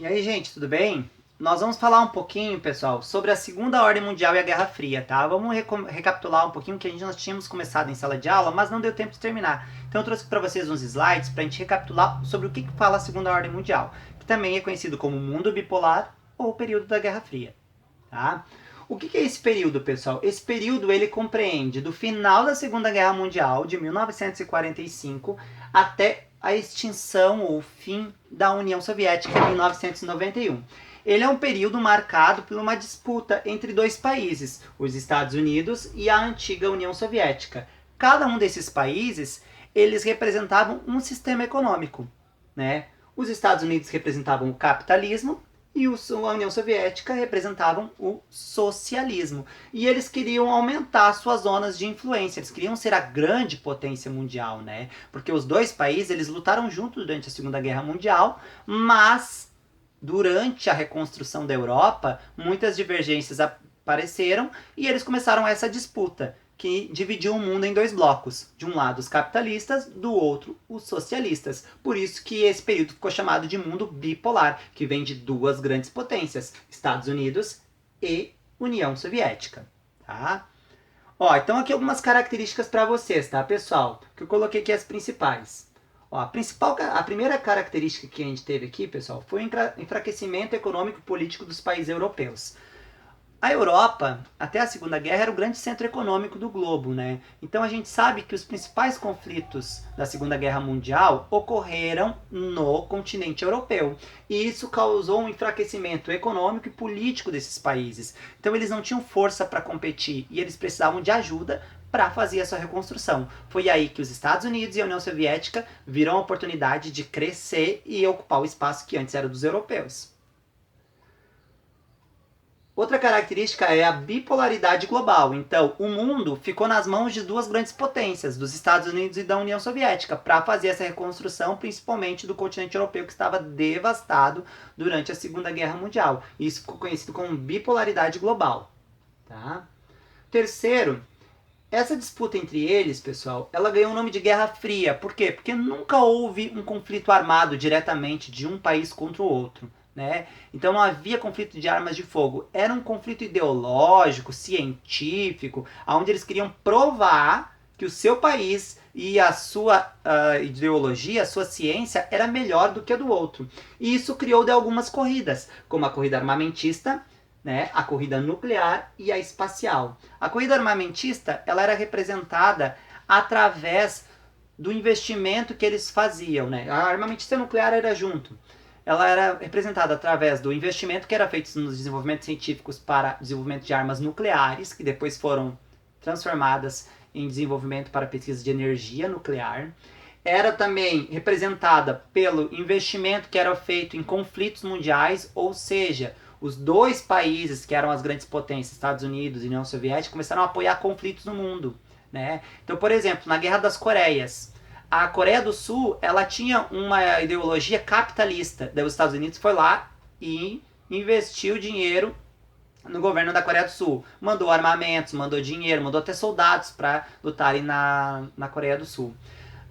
E aí, gente, tudo bem? Nós vamos falar um pouquinho, pessoal, sobre a Segunda Ordem Mundial e a Guerra Fria, tá? Vamos recapitular um pouquinho o que nós tínhamos começado em sala de aula, mas não deu tempo de terminar. Então eu trouxe para vocês uns slides para a gente recapitular sobre o que fala a Segunda Ordem Mundial, que também é conhecido como mundo bipolar ou período da Guerra Fria, tá? O que é esse período, pessoal? Esse período ele compreende do final da Segunda Guerra Mundial, de 1945, até a extinção ou fim da União Soviética em 1991. Ele é um período marcado por uma disputa entre dois países, os Estados Unidos e a antiga União Soviética. Cada um desses países, eles representavam um sistema econômico, né? Os Estados Unidos representavam o capitalismo e a União Soviética representavam o socialismo. E eles queriam aumentar suas zonas de influência, eles queriam ser a grande potência mundial, né? Porque os dois países, eles lutaram juntos durante a Segunda Guerra Mundial, mas durante a reconstrução da Europa, muitas divergências apareceram e eles começaram essa disputa que dividiu o mundo em dois blocos. De um lado os capitalistas, do outro os socialistas. Por isso que esse período ficou chamado de mundo bipolar, que vem de duas grandes potências, Estados Unidos e União Soviética. Tá? Ó, então aqui algumas características para vocês, tá, pessoal? Que eu coloquei aqui as principais. Ó, a primeira característica que a gente teve aqui, pessoal, foi o enfraquecimento econômico e político dos países europeus. A Europa, até a Segunda Guerra, era o grande centro econômico do globo, né? Então a gente sabe que os principais conflitos da Segunda Guerra Mundial ocorreram no continente europeu. E isso causou um enfraquecimento econômico e político desses países. Então eles não tinham força para competir e eles precisavam de ajuda para fazer a sua reconstrução. Foi aí que os Estados Unidos e a União Soviética viram a oportunidade de crescer e ocupar o espaço que antes era dos europeus. Outra característica é a bipolaridade global. Então, o mundo ficou nas mãos de duas grandes potências, dos Estados Unidos e da União Soviética, para fazer essa reconstrução, principalmente do continente europeu, que estava devastado durante a Segunda Guerra Mundial. Isso ficou conhecido como bipolaridade global. Tá? Terceiro, essa disputa entre eles, pessoal, ela ganhou o nome de Guerra Fria. Por quê? Porque nunca houve um conflito armado diretamente de um país contra o outro. Né? Então não havia conflito de armas de fogo. Era um conflito ideológico, científico, onde eles queriam provar que o seu país e a sua ideologia, a sua ciência era melhor do que a do outro. E isso criou de algumas corridas, como a corrida armamentista, né, a corrida nuclear e a espacial. A corrida armamentista ela era representada através do investimento que eles faziam. Né? A armamentista nuclear era junto. Ela era representada através do investimento que era feito nos desenvolvimentos científicos para desenvolvimento de armas nucleares, que depois foram transformadas em desenvolvimento para pesquisa de energia nuclear. Era também representada pelo investimento que era feito em conflitos mundiais, ou seja, os dois países que eram as grandes potências, Estados Unidos e União Soviética, começaram a apoiar conflitos no mundo. Né? Então, por exemplo, na Guerra das Coreias, a Coreia do Sul ela tinha uma ideologia capitalista. Daí os Estados Unidos foi lá e investiu dinheiro no governo da Coreia do Sul. Mandou armamentos, mandou dinheiro, mandou até soldados para lutarem na Coreia do Sul.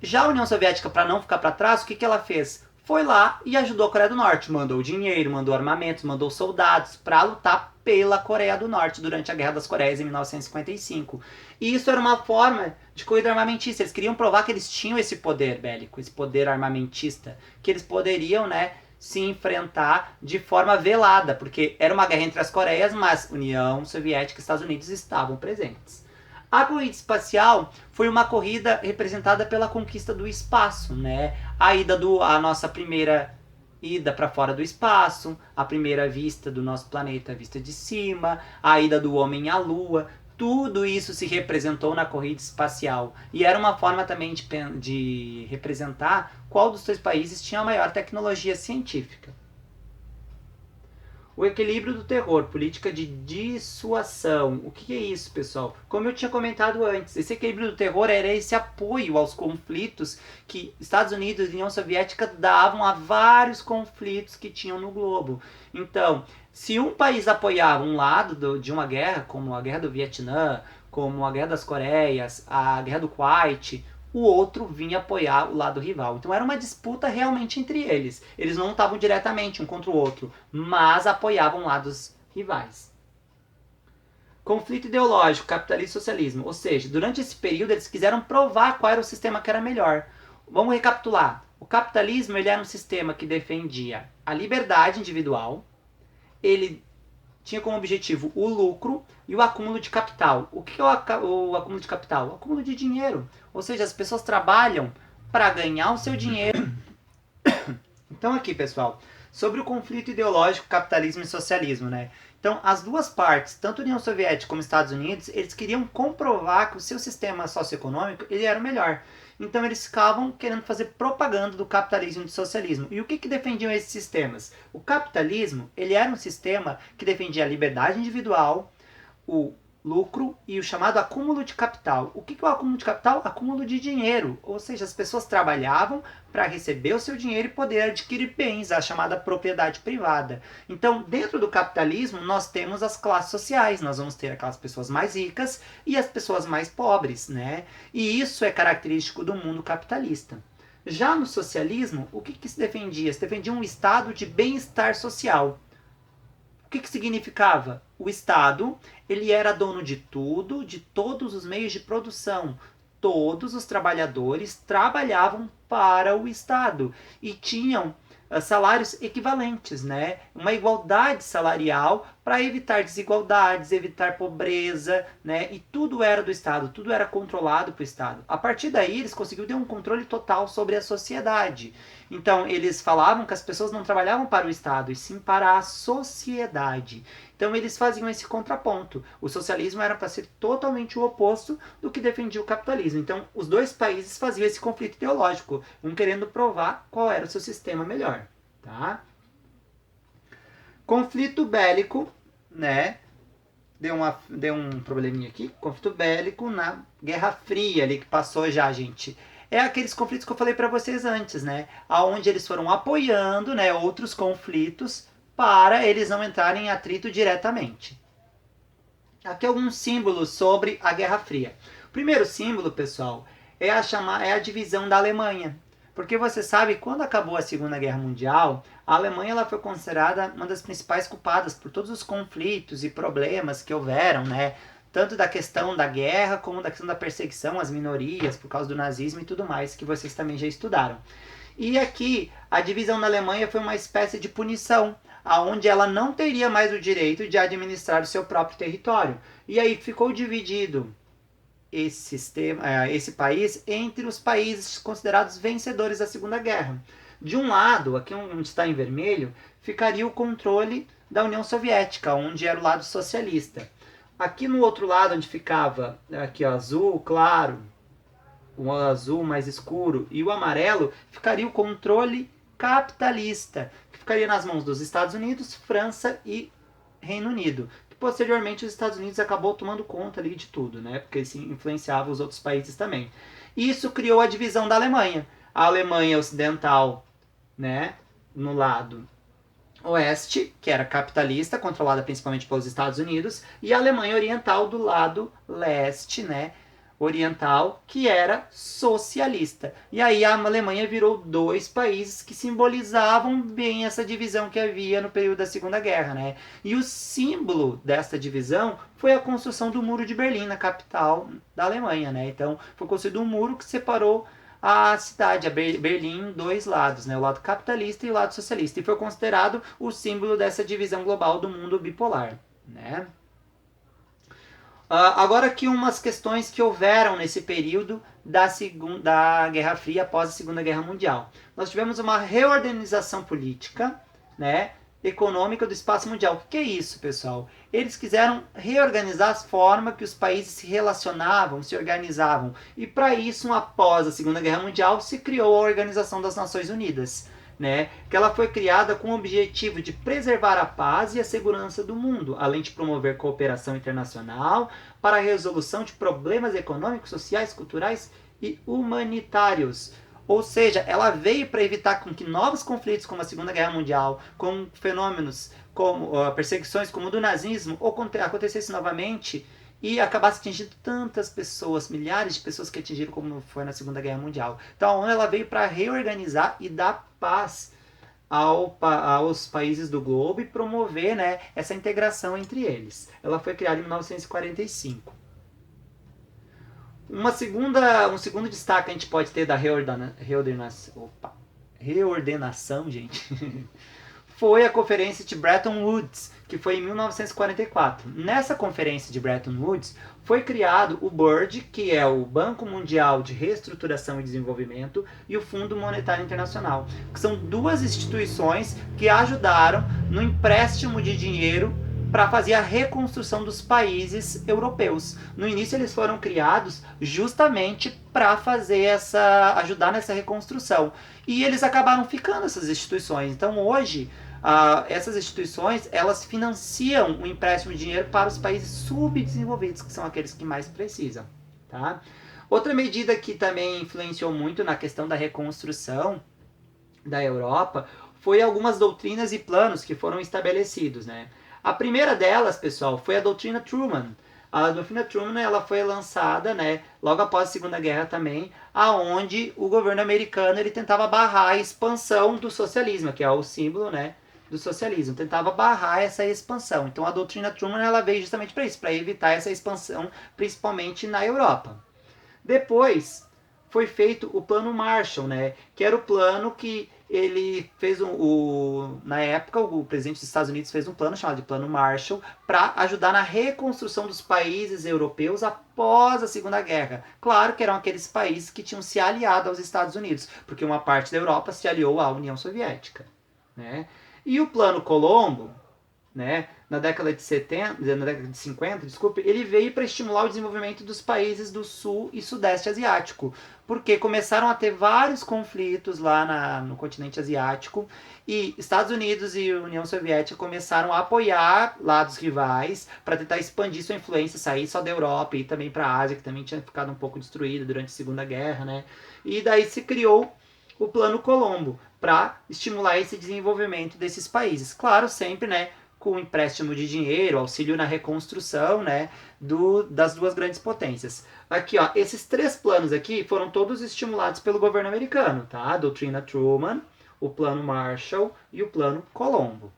Já a União Soviética, para não ficar para trás, o que ela fez? Foi lá e ajudou a Coreia do Norte. Mandou dinheiro, mandou armamentos, mandou soldados para lutar pela Coreia do Norte durante a Guerra das Coreias em 1955. E isso era uma forma de corrida armamentista. Eles queriam provar que eles tinham esse poder bélico, esse poder armamentista, que eles poderiam, né, se enfrentar de forma velada, porque era uma guerra entre as Coreias, mas União Soviética e Estados Unidos estavam presentes. A corrida espacial foi uma corrida representada pela conquista do espaço, né? A nossa primeira ida para fora do espaço, a primeira vista do nosso planeta vista de cima, a ida do homem à Lua, tudo isso se representou na corrida espacial. E era uma forma também de representar qual dos dois países tinha a maior tecnologia científica. O equilíbrio do terror, política de dissuasão. O que é isso, pessoal? Como eu tinha comentado antes, esse equilíbrio do terror era esse apoio aos conflitos que Estados Unidos e União Soviética davam a vários conflitos que tinham no globo. Então, se um país apoiava um lado de uma guerra, como a Guerra do Vietnã, como a Guerra das Coreias, a Guerra do Kuwait, o outro vinha apoiar o lado rival. Então era uma disputa realmente entre eles. Eles não estavam diretamente um contra o outro, mas apoiavam lados rivais. Conflito ideológico, capitalismo e socialismo. Ou seja, durante esse período eles quiseram provar qual era o sistema que era melhor. Vamos recapitular. O capitalismo ele era um sistema que defendia a liberdade individual, ele tinha como objetivo o lucro e o acúmulo de capital. O que é o acúmulo de capital? O acúmulo de dinheiro. Ou seja, as pessoas trabalham para ganhar o seu dinheiro. Então aqui, pessoal, sobre o conflito ideológico, capitalismo e socialismo, né? Então, as duas partes, tanto a União Soviética como os Estados Unidos, eles queriam comprovar que o seu sistema socioeconômico ele era o melhor. Então, eles ficavam querendo fazer propaganda do capitalismo e do socialismo. E o que defendiam esses sistemas? O capitalismo ele era um sistema que defendia a liberdade individual, o lucro e o chamado acúmulo de capital. O que é o acúmulo de capital? Acúmulo de dinheiro. Ou seja, as pessoas trabalhavam para receber o seu dinheiro e poder adquirir bens, a chamada propriedade privada. Então, dentro do capitalismo, nós temos as classes sociais. Nós vamos ter aquelas pessoas mais ricas e as pessoas mais pobres, né? E isso é característico do mundo capitalista. Já no socialismo, o que se defendia? Se defendia um estado de bem-estar social. O que significava? O Estado ele era dono de tudo, de todos os meios de produção. Todos os trabalhadores trabalhavam para o Estado e tinham salários equivalentes, né? Uma igualdade salarial para evitar desigualdades, evitar pobreza, né? E tudo era do Estado, tudo era controlado pelo Estado. A partir daí, eles conseguiram ter um controle total sobre a sociedade. Então, eles falavam que as pessoas não trabalhavam para o Estado, e sim para a sociedade. Então, eles faziam esse contraponto. O socialismo era para ser totalmente o oposto do que defendia o capitalismo. Então, os dois países faziam esse conflito ideológico, um querendo provar qual era o seu sistema melhor. Tá? Conflito bélico, né? Deu um probleminha aqui. Conflito bélico na Guerra Fria, ali que passou já, gente. É aqueles conflitos que eu falei para vocês antes, né? Aonde eles foram apoiando, né, outros conflitos para eles não entrarem em atrito diretamente. Aqui alguns símbolos sobre a Guerra Fria. O primeiro símbolo, pessoal, é a divisão da Alemanha. Porque você sabe, quando acabou a Segunda Guerra Mundial, a Alemanha ela foi considerada uma das principais culpadas por todos os conflitos e problemas que houveram, né? Tanto da questão da guerra, como da questão da perseguição às minorias, por causa do nazismo e tudo mais, que vocês também já estudaram. E aqui, a divisão da Alemanha foi uma espécie de punição, aonde ela não teria mais o direito de administrar o seu próprio território. E aí ficou dividido esse país entre os países considerados vencedores da Segunda Guerra. De um lado, aqui onde está em vermelho, ficaria o controle da União Soviética, onde era o lado socialista. Aqui no outro lado, onde ficava aqui o azul claro, o azul mais escuro e o amarelo, ficaria o controle capitalista, que ficaria nas mãos dos Estados Unidos, França e Reino Unido. Posteriormente, os Estados Unidos acabou tomando conta ali de tudo, né? Porque isso influenciava os outros países também. Isso criou a divisão da Alemanha. A Alemanha Ocidental, né, no lado oeste, que era capitalista, controlada principalmente pelos Estados Unidos, e a Alemanha Oriental do lado leste, né, oriental, que era socialista. E aí a Alemanha virou dois países que simbolizavam bem essa divisão que havia no período da Segunda Guerra, né? E o símbolo dessa divisão foi a construção do Muro de Berlim, na capital da Alemanha, né? Então foi construído um muro que separou a cidade, a Berlim, em dois lados, né? O lado capitalista e o lado socialista. E foi considerado o símbolo dessa divisão global do mundo bipolar, né? Agora aqui umas questões que houveram nesse período da Guerra Fria após a Segunda Guerra Mundial. Nós tivemos uma reorganização política, né, econômica do espaço mundial. O que é isso, pessoal? Eles quiseram reorganizar as formas que os países se relacionavam, se organizavam. E para isso, após a Segunda Guerra Mundial, se criou a Organização das Nações Unidas, né, que ela foi criada com o objetivo de preservar a paz e a segurança do mundo, além de promover cooperação internacional para a resolução de problemas econômicos, sociais, culturais e humanitários. Ou seja, ela veio para evitar com que novos conflitos como a Segunda Guerra Mundial, com fenômenos como perseguições como o do nazismo, acontecessem novamente e acabasse atingindo tantas pessoas, milhares de pessoas que atingiram como foi na Segunda Guerra Mundial. Então a ONU ela veio para reorganizar e dar paz aos países do globo e promover, né, essa integração entre eles. Ela foi criada em 1945. Um segundo destaque que a gente pode ter da reordenação, gente, foi a Conferência de Bretton Woods, que foi em 1944. Nessa Conferência de Bretton Woods foi criado o BIRD, que é o Banco Mundial de Reestruturação e Desenvolvimento, e o Fundo Monetário Internacional, que são duas instituições que ajudaram no empréstimo de dinheiro para fazer a reconstrução dos países europeus. No início eles foram criados justamente para ajudar nessa reconstrução. E eles acabaram ficando, essas instituições. Então hoje essas instituições elas financiam o empréstimo de dinheiro para os países subdesenvolvidos, que são aqueles que mais precisam. Tá? Outra medida que também influenciou muito na questão da reconstrução da Europa foi algumas doutrinas e planos que foram estabelecidos, né? A primeira delas, pessoal, foi a doutrina Truman. A doutrina Truman ela foi lançada, né, logo após a Segunda Guerra também, aonde o governo americano ele tentava barrar a expansão do socialismo, que é o símbolo, né, do socialismo, tentava barrar essa expansão. Então a doutrina Truman ela veio justamente para isso, para evitar essa expansão, principalmente na Europa. Depois foi feito o Plano Marshall, né, que era o plano que ele fez na época, o presidente dos Estados Unidos fez um plano chamado de Plano Marshall para ajudar na reconstrução dos países europeus após a Segunda Guerra. Claro que eram aqueles países que tinham se aliado aos Estados Unidos, porque uma parte da Europa se aliou à União Soviética, né? E o Plano Colombo, né, na década de 50, desculpe, ele veio para estimular o desenvolvimento dos países do Sul e Sudeste Asiático, porque começaram a ter vários conflitos lá no continente asiático e Estados Unidos e União Soviética começaram a apoiar lados rivais para tentar expandir sua influência, sair só da Europa e também para a Ásia, que também tinha ficado um pouco destruída durante a Segunda Guerra, né? E daí se criou o Plano Colombo para estimular esse desenvolvimento desses países. Claro, sempre, né, com empréstimo de dinheiro, auxílio na reconstrução, né, das duas grandes potências. Aqui, ó, esses três planos aqui foram todos estimulados pelo governo americano, tá? A doutrina Truman, o Plano Marshall e o Plano Colombo.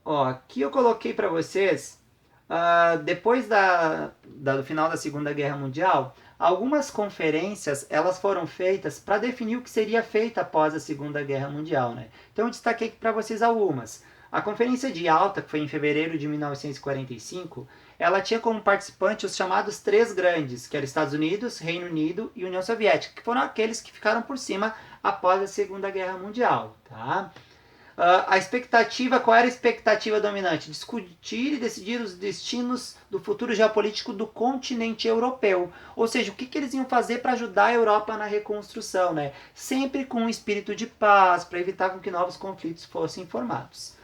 Ó, aqui eu coloquei para vocês, depois do final da Segunda Guerra Mundial, algumas conferências elas foram feitas para definir o que seria feito após a Segunda Guerra Mundial, né? Então eu destaquei para vocês algumas. A Conferência de Yalta, que foi em fevereiro de 1945, ela tinha como participante os chamados três grandes, que eram Estados Unidos, Reino Unido e União Soviética, que foram aqueles que ficaram por cima após a Segunda Guerra Mundial, tá? A expectativa, qual era a expectativa dominante? Discutir e decidir os destinos do futuro geopolítico do continente europeu. Ou seja, o que eles iam fazer para ajudar a Europa na reconstrução, né? Sempre com um espírito de paz, para evitar com que novos conflitos fossem formados.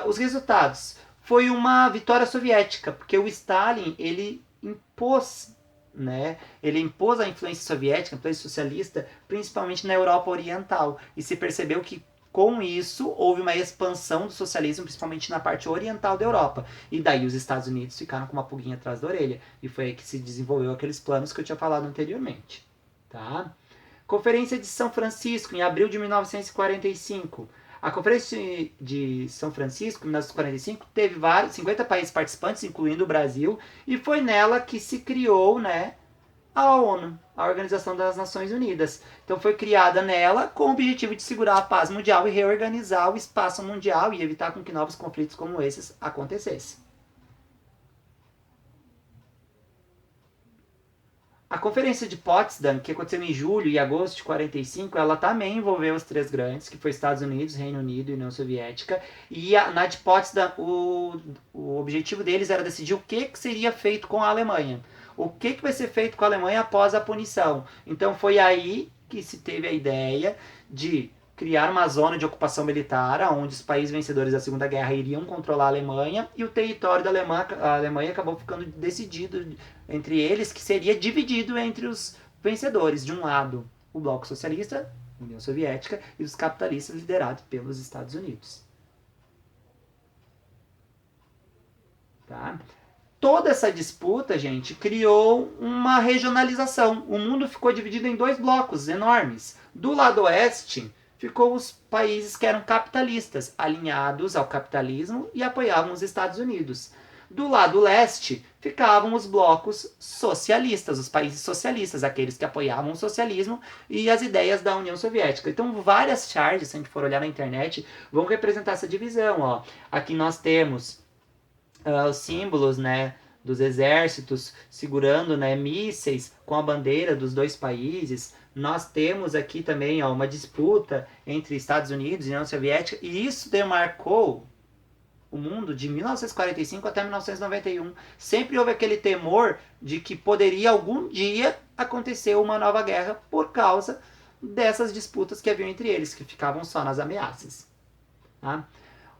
Os resultados. Foi uma vitória soviética, porque o Stalin, ele impôs, né? Ele impôs a influência soviética, a influência socialista, principalmente na Europa Oriental. E se percebeu que com isso, houve uma expansão do socialismo, principalmente na parte oriental da Europa. E daí os Estados Unidos ficaram com uma pulguinha atrás da orelha. E foi aí que se desenvolveu aqueles planos que eu tinha falado anteriormente. Tá? Conferência de São Francisco, em abril de 1945. A Conferência de São Francisco, em 1945, teve 50 países participantes, incluindo o Brasil. E foi nela que se criou, né, a ONU, a Organização das Nações Unidas. Então foi criada nela com o objetivo de segurar a paz mundial e reorganizar o espaço mundial e evitar com que novos conflitos como esses acontecessem. A Conferência de Potsdam, que aconteceu em julho e agosto de 45, ela também envolveu os três grandes, que foi Estados Unidos, Reino Unido e União Soviética. E na de Potsdam, o objetivo deles era decidir o que seria feito com a Alemanha. O que vai ser feito com a Alemanha após a punição. Então foi aí que se teve a ideia de criar uma zona de ocupação militar, onde os países vencedores da Segunda Guerra iriam controlar a Alemanha, e o território da Alemanha acabou ficando decidido entre eles, que seria dividido entre os vencedores. De um lado, o Bloco Socialista, União Soviética, e os capitalistas liderados pelos Estados Unidos. tá? Toda essa disputa, gente, criou uma regionalização. O mundo ficou dividido em dois blocos enormes. Do lado oeste, ficou os países que eram capitalistas, alinhados ao capitalismo e apoiavam os Estados Unidos. Do lado leste, ficavam os blocos socialistas, os países socialistas, aqueles que apoiavam o socialismo e as ideias da União Soviética. Então, várias charges, se a gente for olhar na internet, vão representar essa divisão. Ó. Aqui nós temos os símbolos, né, dos exércitos segurando, né, mísseis com a bandeira dos dois países. Nós temos aqui também, ó, uma disputa entre Estados Unidos e União Soviética, e isso demarcou o mundo de 1945 até 1991. Sempre houve aquele temor de que poderia algum dia acontecer uma nova guerra por causa dessas disputas que haviam entre eles, que ficavam só nas ameaças. Tá?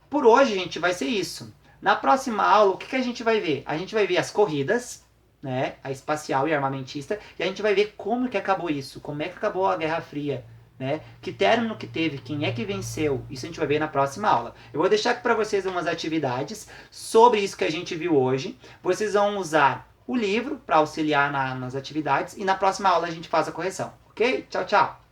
Por hoje, gente, vai ser isso. Na próxima aula, o que a gente vai ver? A gente vai ver as corridas, né, a espacial e armamentista, e a gente vai ver como que acabou isso, como é que acabou a Guerra Fria, né? Que término que teve, quem é que venceu, isso a gente vai ver na próxima aula. Eu vou deixar aqui para vocês umas atividades sobre isso que a gente viu hoje. Vocês vão usar o livro para auxiliar nas atividades e na próxima aula a gente faz a correção, ok? Tchau, tchau!